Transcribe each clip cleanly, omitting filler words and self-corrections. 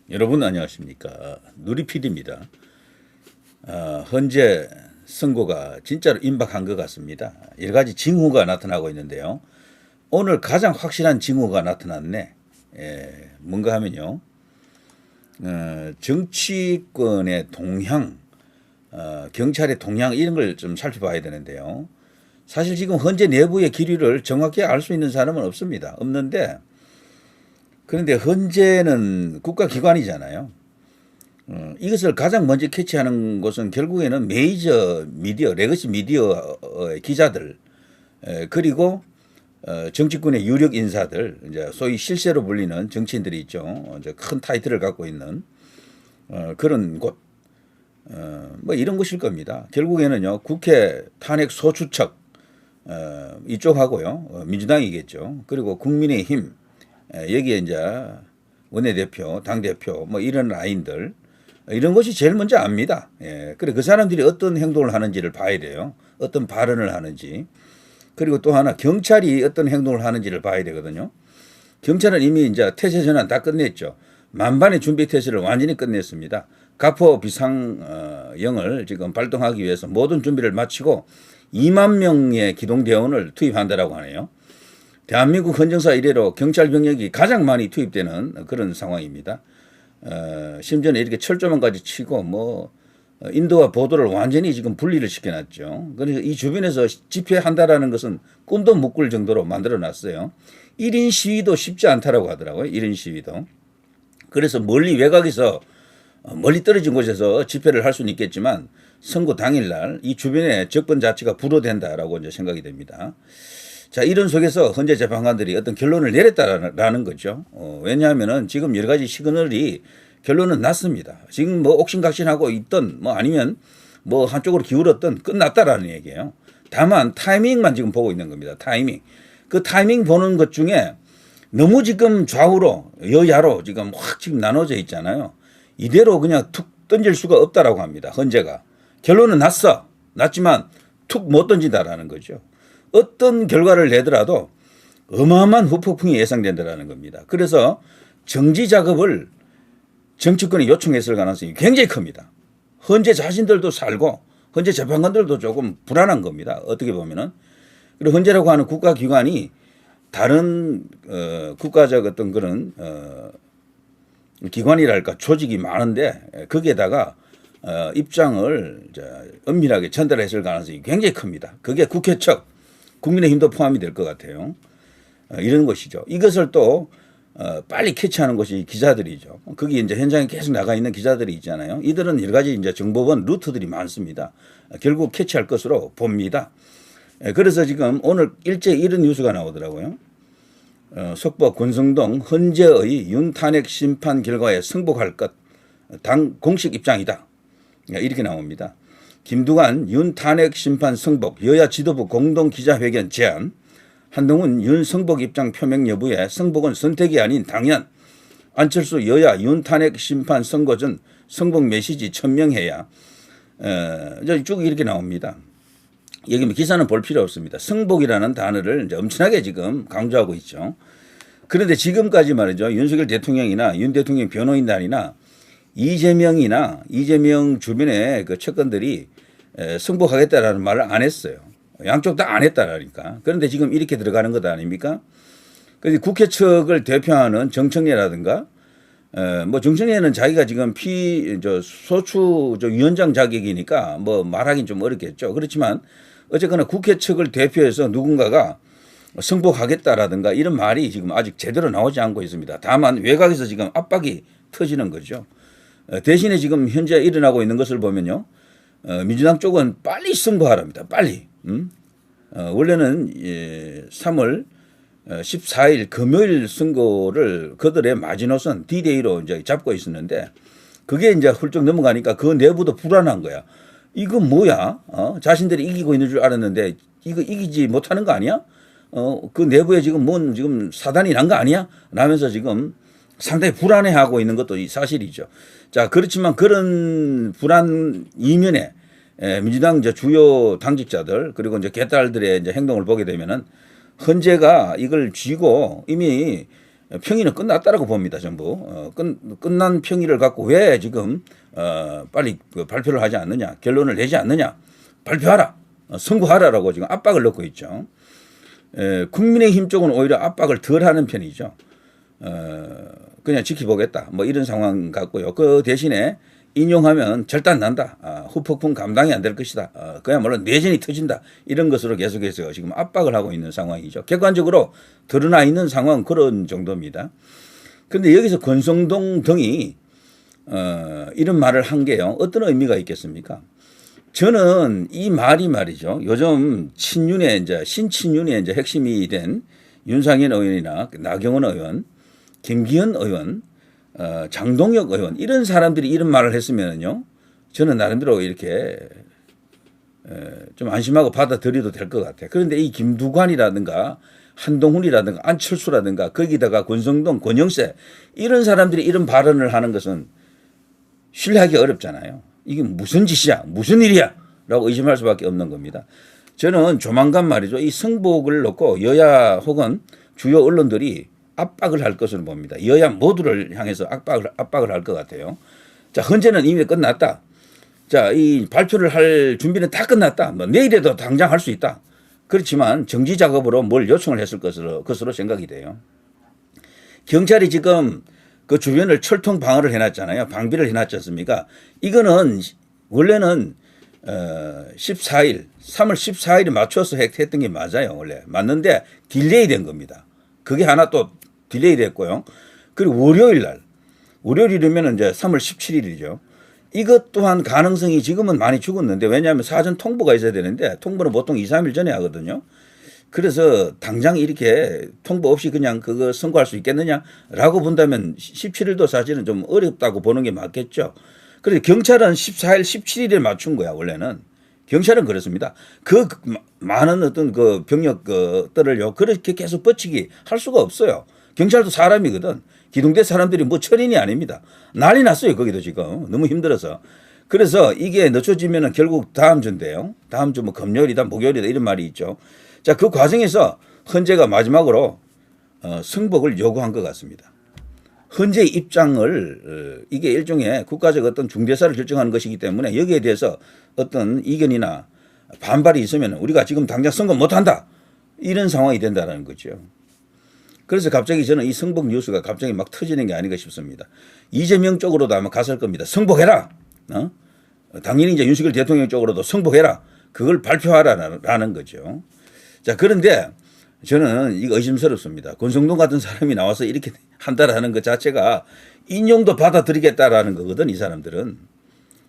여러분 안녕하십니까. 누리PD입니다. 현재 선거가 진짜로 임박한 것 같습니다. 여러 가지 징후가 나타나고 있는데요. 오늘 가장 확실한 징후가 나타났네. 뭔가 하면요. 정치권의 동향, 경찰의 동향 이런 걸 좀 살펴봐야 되는데요. 사실 지금 현재 내부의 기류를 정확히 알 수 있는 사람은 없습니다. 없는데 그런데 헌재는 국가기관이잖아요. 이것을 가장 먼저 캐치하는 것은 결국에는 메이저 미디어, 레거시 미디어 기자들, 그리고 정치권의 유력 인사들, 이제 소위 실세로 불리는 정치인들이 있죠. 이제 큰 타이틀을 갖고 있는 그런 곳, 뭐 이런 것일 겁니다. 결국에는요, 국회 탄핵 소추측 이쪽하고요, 민주당이겠죠. 그리고 국민의힘. 여기에 이제 원내대표, 당대표 뭐 이런 라인들 이런 것이 제일 먼저 압니다. 그래 그 사람들이 어떤 행동을 하는지를 봐야 돼요. 어떤 발언을 하는지. 그리고 또 하나 경찰이 어떤 행동을 하는지를 봐야 되거든요. 경찰은 이미 이제 태세 전환 다 끝냈죠. 만반의 준비 태세를 완전히 끝냈습니다. 가포 비상영을 지금 발동하기 위해서 모든 준비를 마치고 2만 명의 기동대원을 투입한다라고 하네요. 대한민국 헌정사 이래로 경찰 병력이 가장 많이 투입되는 그런 상황입니다. 심지어는 이렇게 철조망까지 치고 뭐 인도와 보도를 완전히 지금 분리를 시켜놨죠. 그래서 이 주변에서 집회한다라는 것은 꿈도 못 꿀 정도로 만들어놨어요. 1인 시위도 쉽지 않다라고 하더라고요. 1인 시위도. 그래서 멀리 외곽에서 멀리 떨어진 곳에서 집회를 할 수는 있겠지만 선거 당일날 이 주변에 적번 자체가 불어된다라고 이제 생각이 됩니다. 자, 이런 속에서 헌재 재판관들이 어떤 결론을 내렸다라는 거죠. 왜냐하면은 지금 여러 가지 시그널이 결론은 났습니다. 지금 뭐 옥신각신하고 있던 뭐 아니면 뭐 한쪽으로 기울었던 끝났다라는 얘기예요. 다만 타이밍만 지금 보고 있는 겁니다. 타이밍. 그 타이밍 보는 것 중에 너무 지금 좌우로 여야로 지금 확 지금 나눠져 있잖아요. 이대로 그냥 툭 던질 수가 없다라고 합니다. 헌재가. 결론은 났어. 났지만 툭 못 던진다라는 거죠. 어떤 결과를 내더라도 어마어마한 후폭풍이 예상된다는 겁니다. 그래서 정지 작업을 정치권이 요청했을 가능성이 굉장히 큽니다. 헌재 자신들도 살고 헌재 재판관들도 조금 불안한 겁니다. 어떻게 보면은. 그리고 헌재라고 하는 국가기관이 다른 국가적 어떤 그런 기관이랄까 조직이 많은데 거기에다가 입장을 엄밀하게 전달했을 가능성이 굉장히 큽니다. 그게 국회 측 국민의힘도 포함이 될 것 같아요. 이런 것이죠. 이것을 또 빨리 캐치하는 것이 기자들이죠. 거기 이제 현장에 계속 나가 있는 기자들이 있잖아요. 이들은 여러 가지 이제 정보원 루트들이 많습니다. 결국 캐치할 것으로 봅니다. 그래서 지금 오늘 일제 이런 뉴스가 나오더라고요. 속보 권성동 헌재의 윤 탄핵 심판 결과에 승복할 것 당 공식 입장이다. 이렇게 나옵니다. 김두관 윤 탄핵 심판 승복 여야 지도부 공동 기자회견 제안 한동훈 윤 승복 입장 표명 여부에 승복은 선택이 아닌 당연 안철수 여야 윤 탄핵 심판 선고 전 승복 메시지 천명해야 쭉 이렇게 나옵니다. 여기 기사는 볼 필요 없습니다. 승복이라는 단어를 이제 엄청나게 지금 강조하고 있죠. 그런데 지금까지 말이죠. 윤석열 대통령이나 윤 대통령 변호인단이나 이재명이나 이재명 주변의 그 측근들이 승복하겠다라는 말을 안 했어요. 양쪽 다 안 했다라니까. 그런데 지금 이렇게 들어가는 것 아닙니까? 그래서 국회 측을 대표하는 정청래라든가 뭐 정청래는 자기가 지금 소추 위원장 자격이니까 뭐 말하긴 좀 어렵겠죠. 그렇지만 어쨌거나 국회 측을 대표해서 누군가가 승복하겠다라든가 이런 말이 지금 아직 제대로 나오지 않고 있습니다. 다만 외곽에서 지금 압박이 터지는 거죠. 대신에 지금 현재 일어나고 있는 것을 보면요. 민주당 쪽은 빨리 승복하랍니다. 빨리. 원래는 3월 14일 금요일 선거를 그들의 마지노선 D-Day로 이제 잡고 있었는데 그게 이제 훌쩍 넘어가니까 그 내부도 불안한 거야. 이거 뭐야? 자신들이 이기고 있는 줄 알았는데 이거 이기지 못하는 거 아니야? 그 내부에 지금 뭔 지금 사단이 난 거 아니야? 라면서 지금 상당히 불안해하고 있는 것도 사실이죠. 자, 그렇지만 그런 불안 이면에 민주당 이제 주요 당직자들 그리고 이제 개딸들의 이제 행동을 보게 되면은 헌재가 이걸 쥐고 이미 평의는 끝났다라고 봅니다. 전부 끝난 평의를 갖고 왜 지금 빨리 그 발표를 하지 않느냐, 결론을 내지 않느냐, 발표하라, 선고하라라고 지금 압박을 넣고 있죠. 국민의힘 쪽은 오히려 압박을 덜하는 편이죠. 그냥 지켜보겠다, 뭐 이런 상황 같고요. 그 대신에 인용하면 절단난다, 후폭풍 감당이 안 될 것이다, 그야말로 내전이 터진다, 이런 것으로 계속해서 지금 압박을 하고 있는 상황이죠. 객관적으로 드러나 있는 상황은 그런 정도입니다. 그런데 여기서 권성동 등이 이런 말을 한 게요, 어떤 의미가 있겠습니까? 저는 이 말이 말이죠, 요즘 친윤의 이제 신친윤의 이제 핵심이 된 윤상현 의원이나 나경원 의원, 김기현 의원, 장동혁 의원, 이런 사람들이 이런 말을 했으면요, 저는 나름대로 이렇게 좀 안심하고 받아들여도 될 것 같아요. 그런데 이 김두관이라든가 한동훈이라든가 안철수라든가 거기다가 권성동, 권영세, 이런 사람들이 이런 발언을 하는 것은 신뢰하기 어렵잖아요. 이게 무슨 짓이야, 무슨 일이야 라고 의심할 수밖에 없는 겁니다. 저는 조만간 말이죠, 이 승복을 놓고 여야 혹은 주요 언론들이 압박을 할 것으로 봅니다. 여야 모두를 향해서 압박을 할 것 같아요. 자, 헌재는 이미 끝났다. 자, 이 발표를 할 준비는 다 끝났다. 뭐 내일에도 당장 할 수 있다. 그렇지만 정지 작업으로 뭘 요청을 했을 것으로 생각이 돼요. 경찰이 지금 그 주변을 철통 방어를 해놨잖아요. 방비를 해놨지 않습니까? 이거는 원래는 14일, 3월 14일에 맞춰서 했던 게 맞아요. 원래 맞는데 딜레이 된 겁니다. 그게 하나 또 딜레이 됐고요. 그리고 월요일이면 이제 3월 17일이죠. 이것 또한 가능성이 지금은 많이 죽었는데, 왜냐하면 사전 통보가 있어야 되는데 통보는 보통 2, 3일 전에 하거든요. 그래서 당장 이렇게 통보 없이 그냥 그거 선고할 수 있겠느냐라고 본다면 17일도 사실은 좀 어렵다고 보는 게 맞겠죠. 그래서 경찰은 14일, 17일에 맞춘 거야, 원래는. 경찰은 그렇습니다. 그 많은 어떤 그 병력들을요, 그렇게 계속 뻗치기 할 수가 없어요. 경찰도 사람이거든. 기동대 사람들이 뭐 철인이 아닙니다. 난리 났어요, 거기도 지금. 너무 힘들어서. 그래서 이게 늦춰지면은 결국 다음 주인데요. 다음 주 뭐 금요일이다, 목요일이다, 이런 말이 있죠. 자, 그 과정에서 헌재가 마지막으로 승복을 요구한 것 같습니다. 헌재의 입장을 이게 일종의 국가적 어떤 중대사를 결정하는 것이기 때문에 여기에 대해서 어떤 이견이나 반발이 있으면 우리가 지금 당장 선고 못한다, 이런 상황이 된다는 거죠. 그래서 갑자기 저는 이 승복 뉴스가 갑자기 막 터지는 게 아닌가 싶습니다. 이재명 쪽으로도 아마 갔을 겁니다. 승복해라. 당연히 이제 윤석열 대통령 쪽으로도 승복해라. 그걸 발표하라라는 거죠. 자, 그런데 저는 이거 의심스럽습니다. 권성동 같은 사람이 나와서 이렇게 한다라는 것 자체가 인용도 받아들이겠다라는 거거든, 이 사람들은.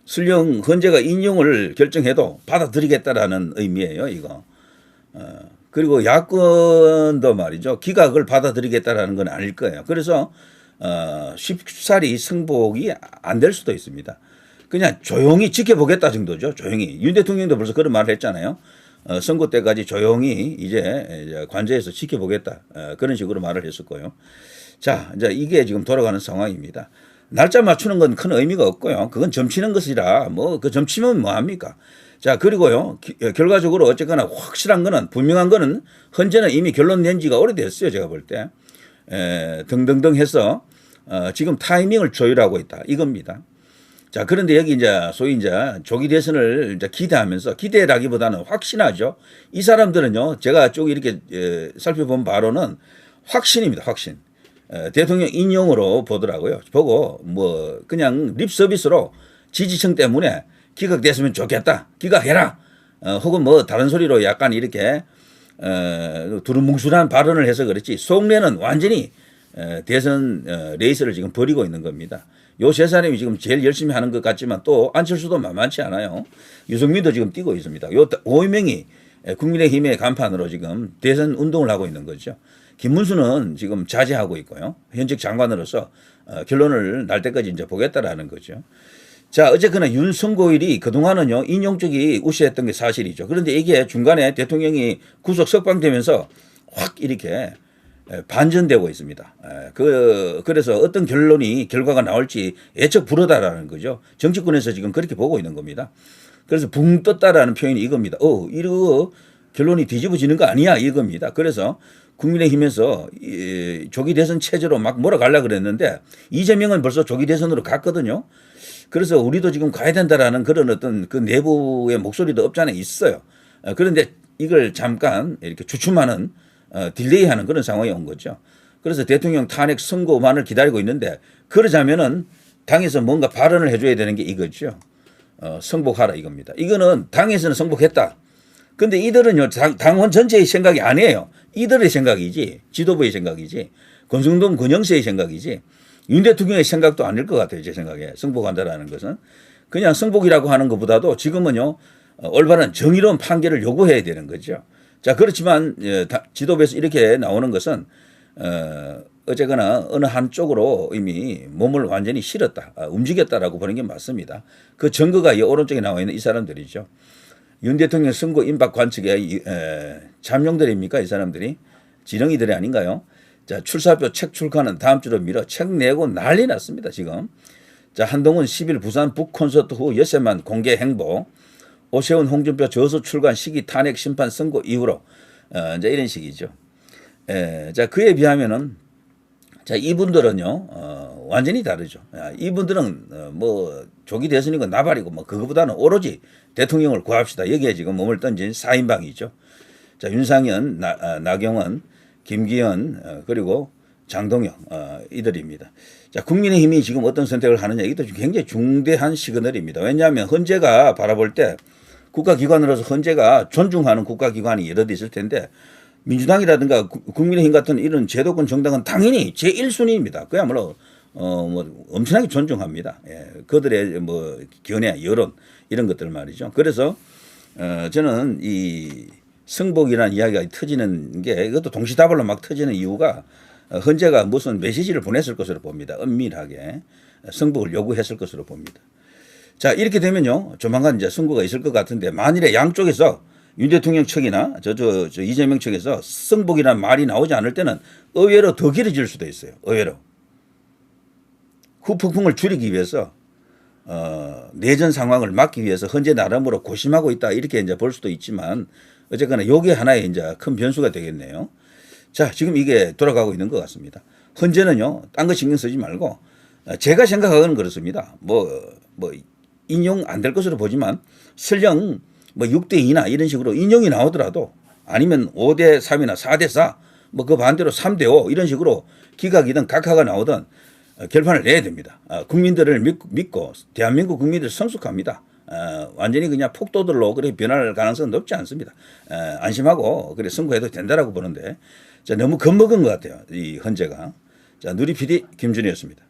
설령 헌재가 인용을 결정해도 받아들이겠다라는 의미예요, 이거. 그리고 야권도 말이죠, 기각을 받아들이겠다라는 건 아닐 거예요. 그래서 쉽사리 승복이 안 될 수도 있습니다. 그냥 조용히 지켜보겠다 정도죠. 조용히. 윤 대통령도 벌써 그런 말을 했잖아요. 선거 때까지 조용히 이제 관저에서 지켜보겠다, 그런 식으로 말을 했을 거예요. 자, 이제 이게 지금 돌아가는 상황입니다. 날짜 맞추는 건 큰 의미가 없고요. 그건 점치는 것이라 뭐 그 점치면 뭐 합니까? 자, 그리고요, 결과적으로 어쨌거나 확실한 거는, 분명한 거는 헌재는 이미 결론 낸 지가 오래됐어요, 제가 볼 때. 등등등 해서 지금 타이밍을 조율하고 있다, 이겁니다. 자, 그런데 여기 이제 소위 이제 조기 대선을 이제 기대하면서, 기대라기보다는 확신하죠. 이 사람들은요, 제가 쭉 이렇게 살펴본 바로는 확신입니다, 확신. 대통령 인용으로 보더라고요. 보고 뭐 그냥 립 서비스로 지지층 때문에 기각됐으면 좋겠다, 기각해라, 혹은 뭐 다른 소리로 약간 이렇게 두루뭉술한 발언을 해서 그렇지, 속내는 완전히 대선 레이스를 지금 벌이고 있는 겁니다. 요 세 사람이 지금 제일 열심히 하는 것 같지만 또 안철수도 만만치 않아요. 유승민도 지금 뛰고 있습니다. 요 5명이 국민의힘의 간판으로 지금 대선 운동을 하고 있는 거죠. 김문수는 지금 자제하고 있고요. 현직 장관으로서 결론을 날 때까지 이제 보겠다라는 거죠. 자, 어쨌거나 윤석열이 그동안은요, 인용 쪽이 우세했던 게 사실이죠. 그런데 이게 중간에 대통령이 구속 석방되면서 확 이렇게 반전되고 있습니다. 그래서 어떤 결과가 나올지 예측 불허다라는 거죠. 정치권에서 지금 그렇게 보고 있는 겁니다. 그래서 붕 떴다라는 표현이 이겁니다. 이거 결론이 뒤집어지는 거 아니야, 이겁니다. 그래서 국민의힘에서 조기 대선 체제로 막 몰아가려고 그랬는데 이재명은 벌써 조기 대선으로 갔거든요. 그래서 우리도 지금 가야 된다라는 그런 어떤 그 내부의 목소리도 없잖아 있어요. 그런데 이걸 잠깐 이렇게 주춤하는 딜레이하는 그런 상황이 온 거죠. 그래서 대통령 탄핵 선고만을 기다리고 있는데 그러자면은 당에서 뭔가 발언을 해줘야 되는 게 이거죠. 승복하라 이겁니다. 이거는 당에서는 승복했다. 근데 이들은요 당원 전체의 생각이 아니에요. 이들의 생각이지 지도부의 생각이지 권성동 권영세의 생각이지 윤 대통령의 생각도 아닐 것 같아요. 제 생각에 승복한다라는 것은 그냥 승복이라고 하는 것보다도 지금은요 올바른 정의로운 판결을 요구해야 되는 거죠. 자 그렇지만 지도부에서 이렇게 나오는 것은 어쨌거나 어느 한쪽으로 이미 몸을 완전히 실었다, 움직였다라고 보는 게 맞습니다. 그 증거가 이 오른쪽에 나와 있는 이 사람들이죠. 윤 대통령 선거 임박 관측의 잠룡들입니까? 이 사람들이 지렁이들이 아닌가요? 자 출사표 책 출간은 다음 주로 미뤄 책 내고 난리 났습니다. 지금. 자 한동훈 10일 부산 북콘서트 후 엿새만 공개 행보. 오세훈 홍준표 저서 출간 시기 탄핵 심판 선고 이후로 이제 이런 식이죠. 자 그에 비하면은 자 이분들은요 완전히 다르죠. 이분들은 뭐 조기 대선이고 나발이고 뭐 그거보다는 오로지 대통령을 구합시다. 여기에 지금 몸을 던진 4인방이죠. 자 윤상현, 나경원, 김기현 그리고 장동영 이들입니다. 자 국민의힘이 지금 어떤 선택을 하느냐 이것도 굉장히 중대한 시그널입니다. 왜냐하면 헌재가 바라볼 때 국가기관으로서 헌재가 존중하는 국가기관이 여러 대 있을 텐데 민주당이라든가 국민의힘 같은 이런 제도권 정당은 당연히 제1순위입니다. 그야말로 뭐 엄청나게 존중합니다. 예, 그들의 뭐 견해, 여론 이런 것들 말이죠. 그래서 저는 이 승복이라는 이야기가 터지는 게 이것도 동시다발로 막 터지는 이유가 헌재가 무슨 메시지를 보냈을 것으로 봅니다. 은밀하게 승복을 요구했을 것으로 봅니다. 자 이렇게 되면요 조만간 이제 선거가 있을 것 같은데 만일에 양쪽에서 윤 대통령 측이나 저 이재명 측에서 승복이라는 말이 나오지 않을 때는 의외로 더 길어질 수도 있어요. 의외로 후폭풍을 줄이기 위해서 내전 상황을 막기 위해서 현재 나름으로 고심하고 있다 이렇게 이제 볼 수도 있지만 어쨌거나 요게 하나의 이제 큰 변수가 되겠네요. 자 지금 이게 돌아가고 있는 것 같습니다. 현재는요 딴 거 신경 쓰지 말고 제가 생각하기는 그렇습니다. 뭐 인용 안 될 것으로 보지만 설령 뭐 6대2나 이런 식으로 인용이 나오더라도 아니면 5대3이나 4대4 뭐 그 반대로 3대5 이런 식으로 기각이든 각하가 나오든 결판을 내야 됩니다. 국민들을 믿고 대한민국 국민들 성숙합니다. 완전히 그냥 폭도들로 그렇게 변할 가능성은 높지 않습니다. 안심하고 그래 선거해도 된다라고 보는데 자, 너무 겁먹은 것 같아요. 이 헌재가. 자 누리 PD 김준이었습니다.